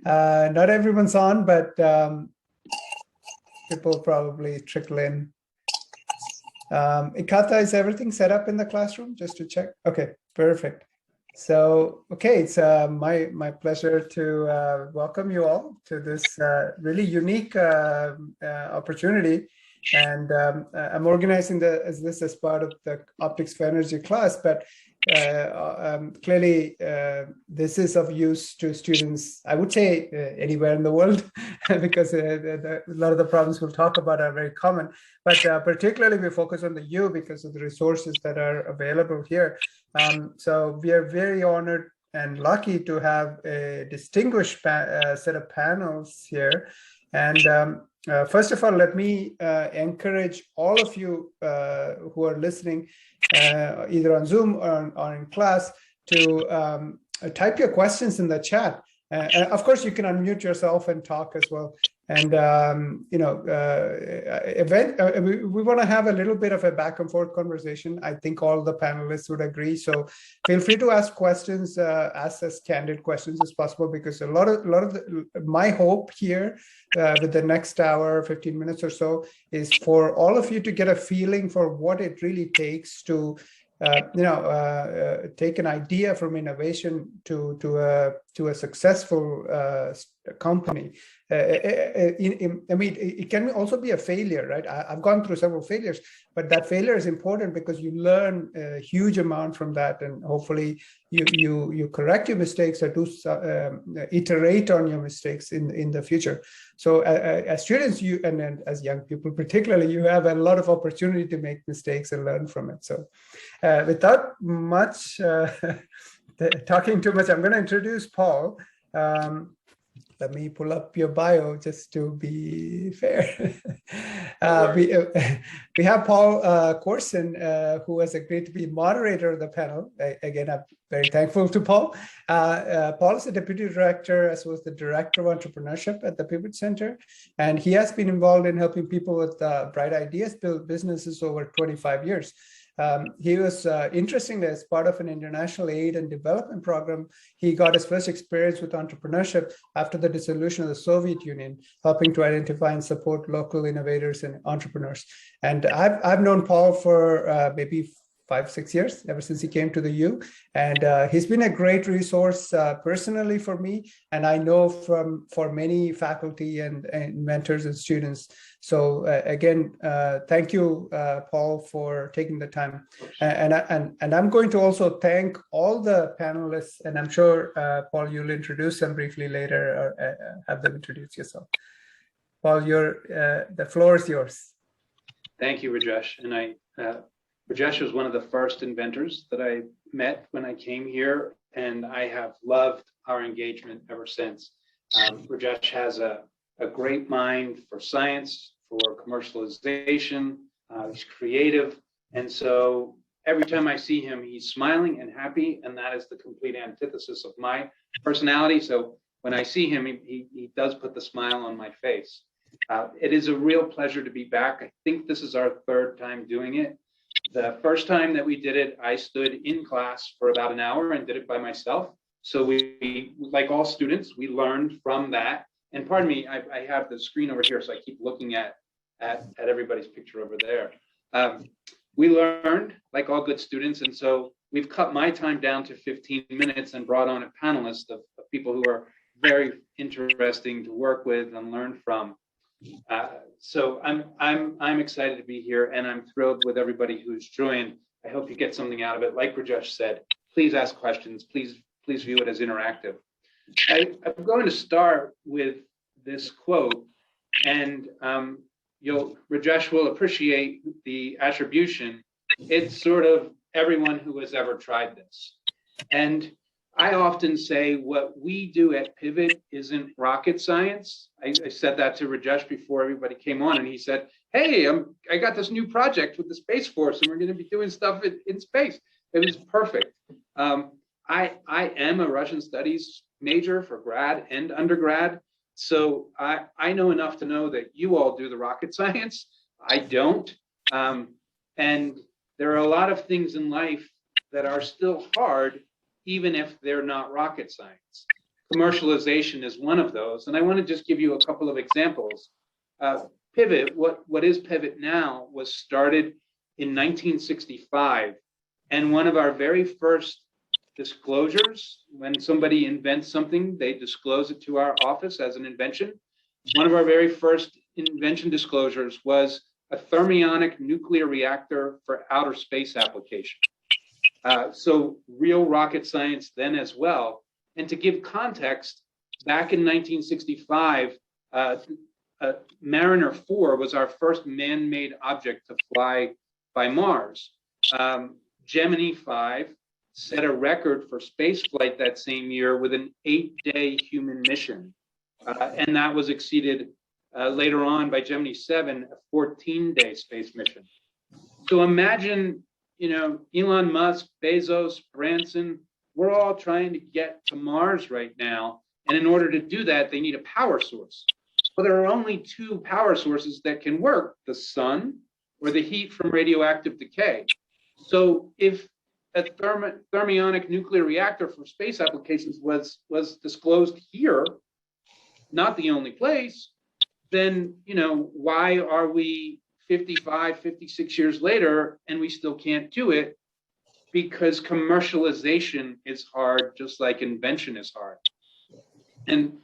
Not everyone's on, but people probably trickle in. Ikata, is everything set up in the classroom? Just to check. Okay, perfect. So, okay, it's my pleasure to welcome you all to this really unique opportunity. And I'm organizing this as part of the Optics for Energy class, but clearly this is of use to students, I would say anywhere in the world, because a lot of the problems we'll talk about are very common. But particularly we focus on the U because of the resources that are available here. So we are very honored and lucky to have a distinguished set of panels here. And first of all, let me encourage all of you who are listening, either on Zoom or in class, to type your questions in the chat. And of course, you can unmute yourself and talk as well. And we want to have a little bit of a back and forth conversation. I think all the panelists would agree. So feel free to ask questions, ask as candid questions as possible, because a lot of my hope here with the next hour, 15 minutes or so, is for all of you to get a feeling for what it really takes to take an idea from innovation to a successful company. I mean, it can also be a failure, right? I've gone through several failures, but that failure is important because you learn a huge amount from that, and hopefully you correct your mistakes or do iterate on your mistakes in the future. So as students, and as young people particularly, you have a lot of opportunity to make mistakes and learn from it. So without much talking too much, I'm going to introduce Paul. Let me pull up your bio just to be fair. We have Paul Corson, who has agreed to be moderator of the panel. Again, I'm very thankful to Paul. Paul is the deputy director as well as the director of entrepreneurship at the Pivot Center. And he has been involved in helping people with bright ideas build businesses over 25 years. He was, interestingly, as part of an international aid and development program, he got his first experience with entrepreneurship after the dissolution of the Soviet Union, helping to identify and support local innovators and entrepreneurs. And I've known Paul for maybe 5-6 years, ever since he came to the U. And he's been a great resource personally for me, and I know for many faculty and mentors and students. So again, thank you, Paul, for taking the time. And I'm going to also thank all the panelists, and I'm sure, Paul, you'll introduce them briefly later, or have them introduce yourself. Paul, the floor is yours. Thank you, Rajesh. And Rajesh was one of the first inventors that I met when I came here, and I have loved our engagement ever since. Rajesh has a great mind for science, for commercialization. He's creative. And so every time I see him, he's smiling and happy, and that is the complete antithesis of my personality. So when I see him, he does put the smile on my face. It is a real pleasure to be back. I think this is our third time doing it. The first time that we did it, I stood in class for about an hour and did it by myself. So we, like all students, we learned from that. And pardon me, I have the screen over here, so I keep looking at everybody's picture over there. We learned, like all good students, and so we've cut my time down to 15 minutes and brought on a panelist of people who are very interesting to work with and learn from. So I'm excited to be here, and I'm thrilled with everybody who's joined. I hope you get something out of it. Like Rajesh said, please ask questions. Please view it as interactive. I'm going to start with this quote, and Rajesh will appreciate the attribution. It's sort of everyone who has ever tried this. And I often say what we do at Pivot isn't rocket science. I said that to Rajesh before everybody came on, and he said, hey, I got this new project with the Space Force, and we're going to be doing stuff in space. It was perfect. I am a Russian studies major for grad and undergrad, so I know enough to know that you all do the rocket science. I don't. And there are a lot of things in life that are still hard, even if they're not rocket science. commercialization is one of those. And I want to just give you a couple of examples. Pivot, what is Pivot now, was started in 1965. And one of our very first disclosures, when somebody invents something, they disclose it to our office as an invention. One of our very first invention disclosures was a thermionic nuclear reactor for outer space application. So real rocket science then as well. And to give context, back in 1965, Mariner 4 was our first man-made object to fly by Mars. Gemini 5 set a record for space flight that same year with an 8-day human mission. And that was exceeded later on by Gemini 7, a 14-day space mission. So imagine, Elon Musk, Bezos, Branson, we're all trying to get to Mars right now. And in order to do that, they need a power source. Well, there are only two power sources that can work, the sun or the heat from radioactive decay. So if a thermionic nuclear reactor for space applications was disclosed here, not the only place, then, why are we 55, 56 years later and we still can't do it? Because commercialization is hard, just like invention is hard. And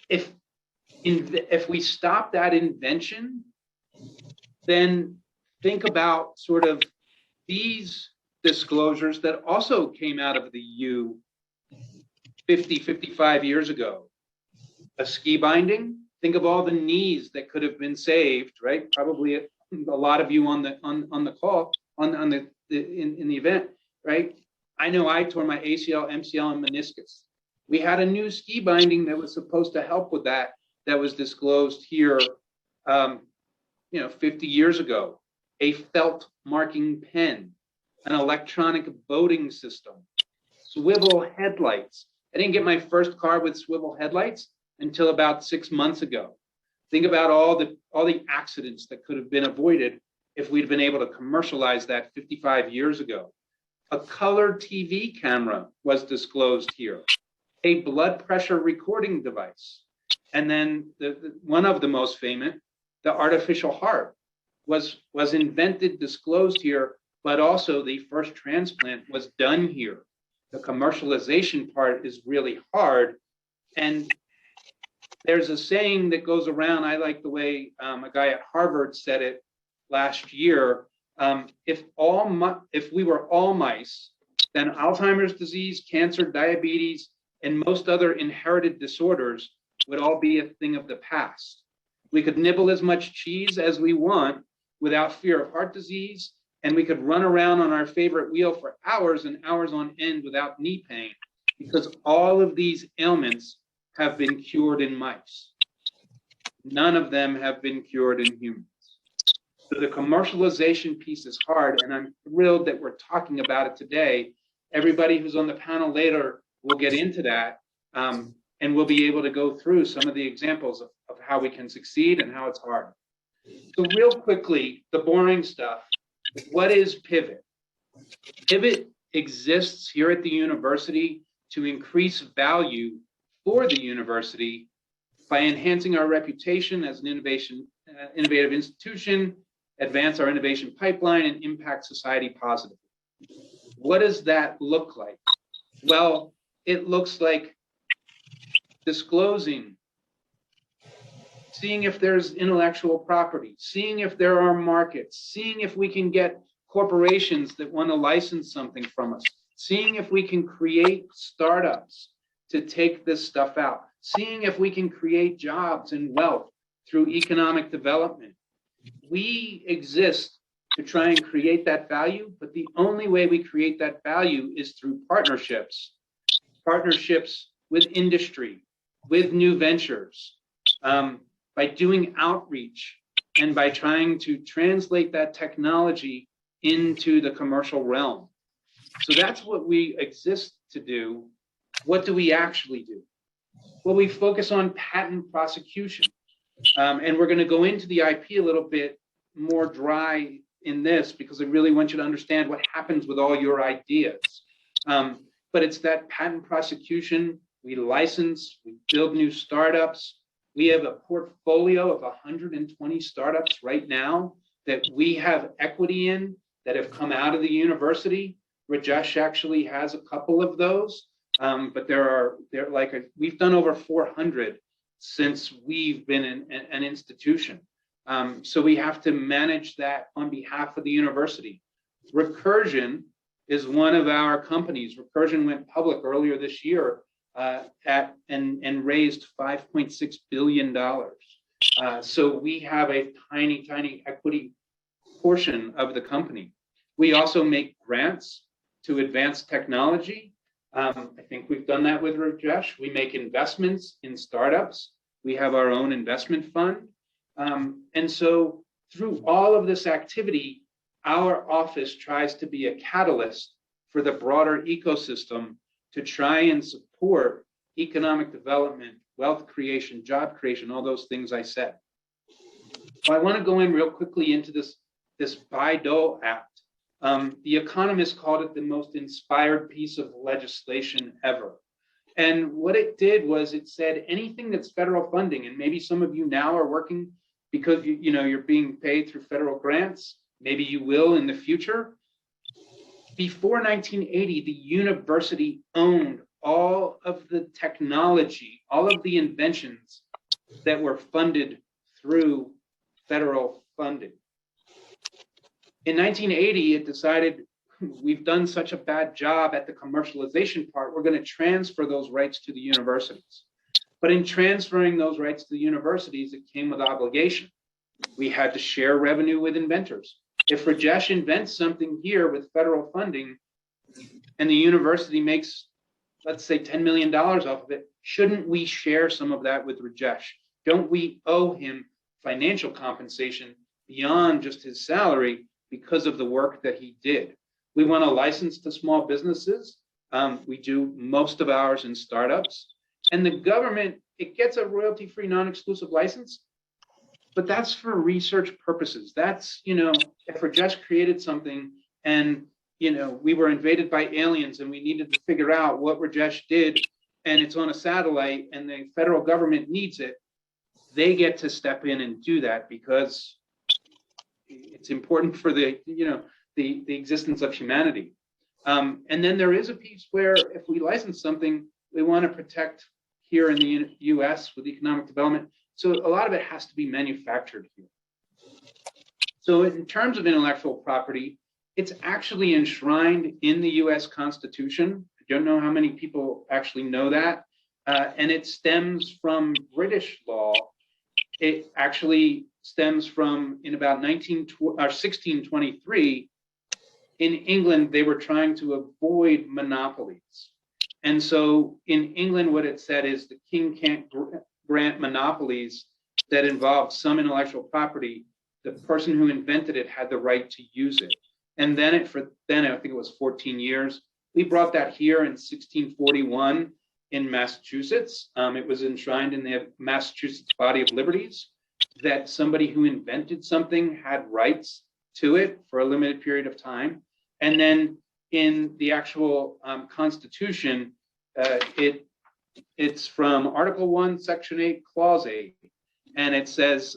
if we stop that invention, then think about sort of these disclosures that also came out of the U 50, 55 years ago. A ski binding, think of all the knees that could have been saved, right? Probably a lot of you on the call, in the event, right? I know I tore my ACL, MCL, and meniscus. We had a new ski binding that was supposed to help with that was disclosed here, 50 years ago. A felt marking pen, an electronic voting system, swivel headlights. I didn't get my first car with swivel headlights until about 6 months ago. Think about all the accidents that could have been avoided if we'd been able to commercialize that 55 years ago. A color TV camera was disclosed here, a blood pressure recording device. And then one of the most famous, the artificial heart, was invented, disclosed here, but also the first transplant was done here. The commercialization part is really hard. And there's a saying that goes around, I like the way a guy at Harvard said it last year. If we were all mice, then Alzheimer's disease, cancer, diabetes, and most other inherited disorders would all be a thing of the past. We could nibble as much cheese as we want without fear of heart disease, and we could run around on our favorite wheel for hours and hours on end without knee pain, because all of these ailments have been cured in mice. None of them have been cured in humans. So the commercialization piece is hard, and I'm thrilled that we're talking about it today. Everybody who's on the panel later will get into that, and we'll be able to go through some of the examples of how we can succeed and how it's hard. So real quickly, the boring stuff. What is Pivot? Pivot exists here at the university to increase value for the university by enhancing our reputation as an innovative institution, advance our innovation pipeline, and impact society positively. What does that look like? Well, it looks like disclosing, seeing if there's intellectual property, seeing if there are markets, seeing if we can get corporations that want to license something from us, seeing if we can create startups to take this stuff out, seeing if we can create jobs and wealth through economic development. We exist to try and create that value, but the only way we create that value is through partnerships with industry, with new ventures, by doing outreach, and by trying to translate that technology into the commercial realm. So that's what we exist to do. What do we actually do? Well, we focus on patent prosecution. And we're going to go into the IP a little bit more dry in this, because I really want you to understand what happens with all your ideas. But it's that patent prosecution we license, we build new startups. We have a portfolio of 120 startups right now that we have equity in that have come out of the university. Rajesh actually has a couple of those, but we've done over 400 since we've been an institution. So we have to manage that on behalf of the university. Recursion is one of our companies. Recursion went public earlier this year and raised $5.6 billion. So we have a tiny equity portion of the company. We also make grants to advance technology. I think we've done that with Rajesh. We make investments in startups. We have our own investment fund. And so through all of this activity, our office tries to be a catalyst for the broader ecosystem to try and support economic development, wealth creation, job creation, all those things I said. So I want to go in real quickly into this Baidual Act. The Economist called it the most inspired piece of legislation ever. And what it did was it said anything that's federal funding, and maybe some of you now are working because you're being paid through federal grants, maybe you will in the future. Before 1980, the university owned all of the technology, all of the inventions that were funded through federal funding. In 1980, it decided we've done such a bad job at the commercialization part, we're going to transfer those rights to the universities. But in transferring those rights to the universities, it came with obligation. We had to share revenue with inventors. If Rajesh invents something here with federal funding and the university makes, let's say, $10 million off of it, shouldn't we share some of that with Rajesh? Don't we owe him financial compensation beyond just his salary because of the work that he did? We want to license to small businesses. We do most of ours in startups. And the government, it gets a royalty-free, non-exclusive license, but that's for research purposes. That's, if Rajesh created something and, we were invaded by aliens and we needed to figure out what Rajesh did, and it's on a satellite and the federal government needs it, they get to step in and do that because it's important for the existence of humanity. And then there is a piece where if we license something, we want to protect here in the US with economic development. So a lot of it has to be manufactured here. So in terms of intellectual property, it's actually enshrined in the US Constitution. I don't know how many people actually know that. And it stems from British law. It actually stems from in about 1623. In England, they were trying to avoid monopolies. And so in England, what it said is the king can't grant monopolies that involve some intellectual property. The person who invented it had the right to use it. And then I think it was 14 years. We brought that here in 1641 in Massachusetts. It was enshrined in the Massachusetts Body of Liberties that somebody who invented something had rights to it for a limited period of time. And then in the actual Constitution, it's from Article 1, Section 8, Clause 8. And it says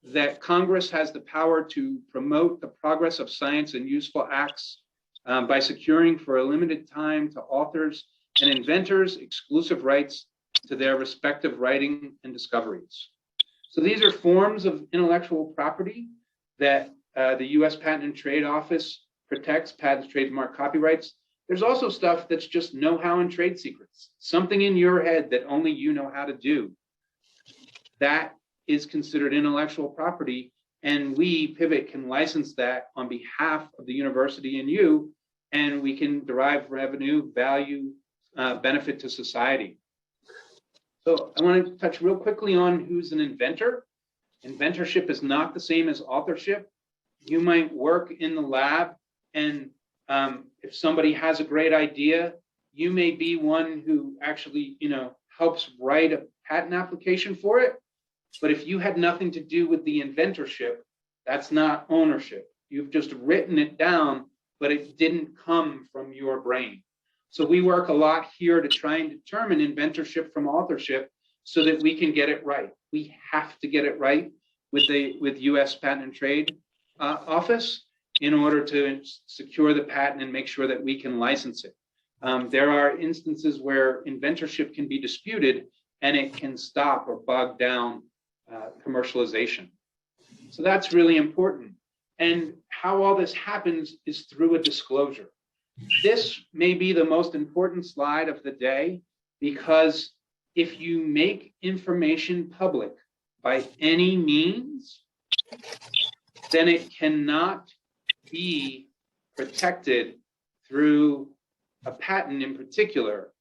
that Congress has the power to promote the progress of science and useful acts by securing for a limited time to authors and inventors exclusive rights to their respective writing and discoveries. So these are forms of intellectual property that the US Patent and Trade Office protects, patents, trademark, copyrights. There's also stuff that's just know-how and trade secrets, something in your head that only you know how to do. That is considered intellectual property, and we, Pivot, can license that on behalf of the university and you, and we can derive revenue, value, benefit to society. So I want to touch real quickly on who's an inventor. Inventorship is not the same as authorship. You might work in the lab, and if somebody has a great idea, you may be one who actually, helps write a patent application for it. But if you had nothing to do with the inventorship, that's not ownership. You've just written it down, but it didn't come from your brain. So we work a lot here to try and determine inventorship from authorship so that we can get it right. We have to get it right with US Patent and Trade Office in order to secure the patent and make sure that we can license it. There are instances where inventorship can be disputed and it can stop or bog down commercialization. So that's really important. And how all this happens is through a disclosure. This may be the most important slide of the day, because if you make information public by any means, then it cannot be protected through a patent in particular.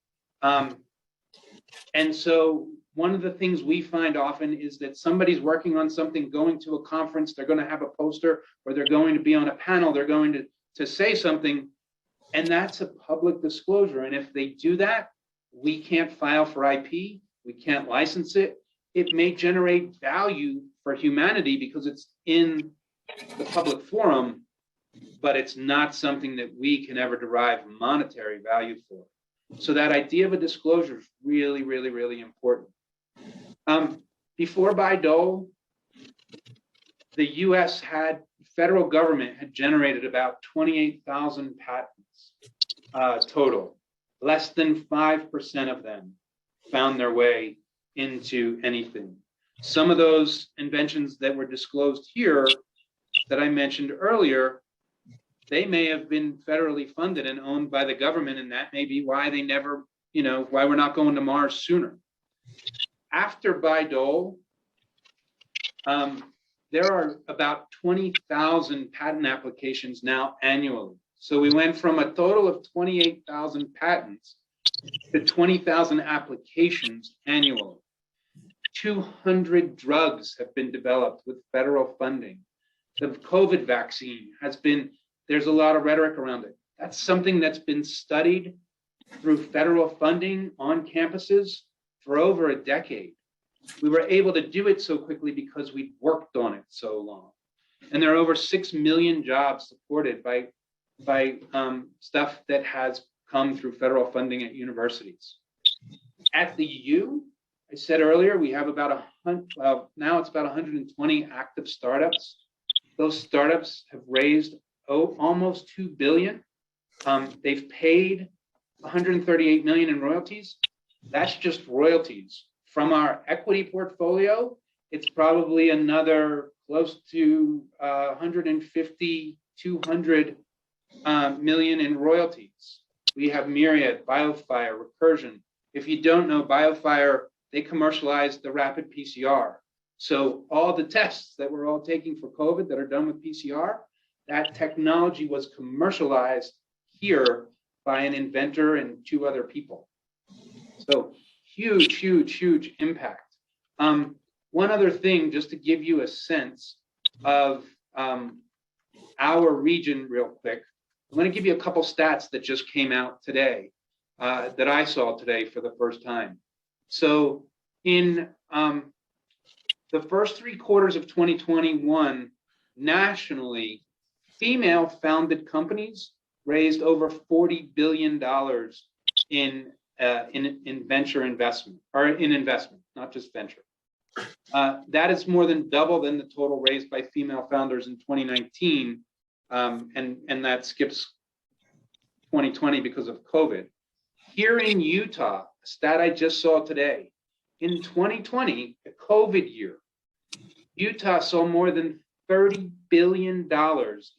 And so one of the things we find often is that somebody's working on something, going to a conference, they're going to have a poster, or they're going to be on a panel, they're going to say something, and that's a public disclosure. And if they do that, we can't file for IP, we can't license it. It may generate value for humanity because it's in the public forum, but it's not something that we can ever derive monetary value for. So that idea of a disclosure is really, really, really important. Before Baidual, the US federal government had generated about 28,000 patents total. Less than 5% of them found their way into anything. Some of those inventions that were disclosed here that I mentioned earlier, they may have been federally funded and owned by the government, and that may be why they never, why we're not going to Mars sooner. After Baidual, there are about 20,000 patent applications now annually. So we went from a total of 28,000 patents to 20,000 applications annually. 200 drugs have been developed with federal funding. The COVID vaccine there's a lot of rhetoric around it. That's something that's been studied through federal funding on campuses for over a decade. We were able to do it so quickly because we worked on it so long. And there are over 6 million jobs supported by stuff that has come through federal funding at universities. At the U, I said earlier, we have about now it's about 120 active startups. Those startups have raised almost $2 billion. They've paid $138 million in royalties. That's just royalties. From our equity portfolio, it's probably another close to 150, 200 million in royalties. We have Myriad, BioFire, Recursion. If you don't know BioFire, they commercialized the rapid PCR. So all the tests that we're all taking for COVID that are done with PCR, that technology was commercialized here by an inventor and 2 other people. So huge, huge, huge impact. One other thing, just to give you a sense of our region real quick, I'm going to give you a couple stats that just came out today, that I saw today for the first time. So in the first 3 quarters of 2021, nationally, female-founded companies raised over $40 billion in venture investment, or in investment, not just venture. That is more than double than the total raised by female founders in 2019, and that skips 2020 because of COVID. Here in Utah, a stat I just saw today, in 2020, the COVID year, Utah saw more than $30 billion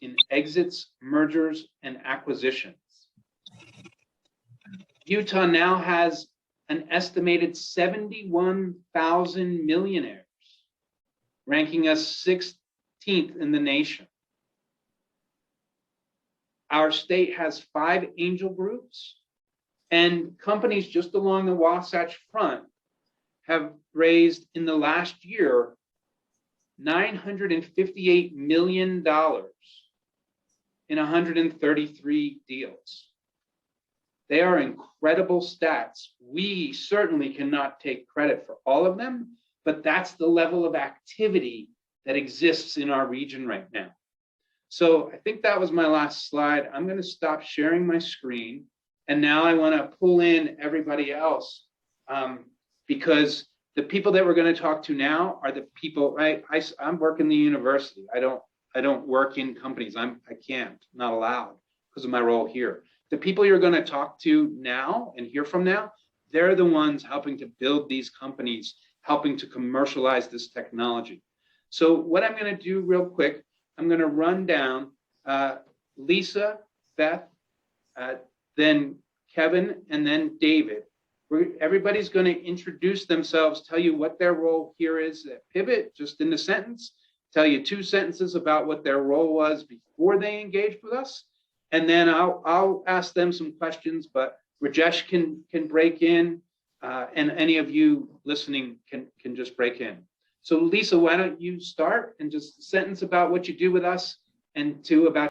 in exits, mergers, and acquisitions. Utah now has an estimated 71,000 millionaires, ranking us 16th in the nation. Our state has 5 angel groups, and companies just along the Wasatch Front have raised in the last year $958 million in 133 deals. They are incredible stats. We certainly cannot take credit for all of them, but that's the level of activity that exists in our region right now. So I think that was my last slide. I'm going to stop sharing my screen, And now I want to pull in everybody else, because the people that we're going to talk to now are the people. I'm working the university. I don't work in companies. I can't, not allowed because of my role here. The people you're going to talk to now and hear from now, they're the ones helping to build these companies, helping to commercialize this technology. So what I'm going to do real quick, I'm going to run down Lisa, Beth, then Kevin, and then David. Everybody's going to introduce themselves, tell you what their role here is at Pivot, just in the sentence, tell you 2 sentences about what their role was before they engaged with us. And then I'll ask them some questions, but Rajesh can break in, and any of you listening can just break in. So Lisa, why don't you start and just a sentence about what you do with us, and 2 about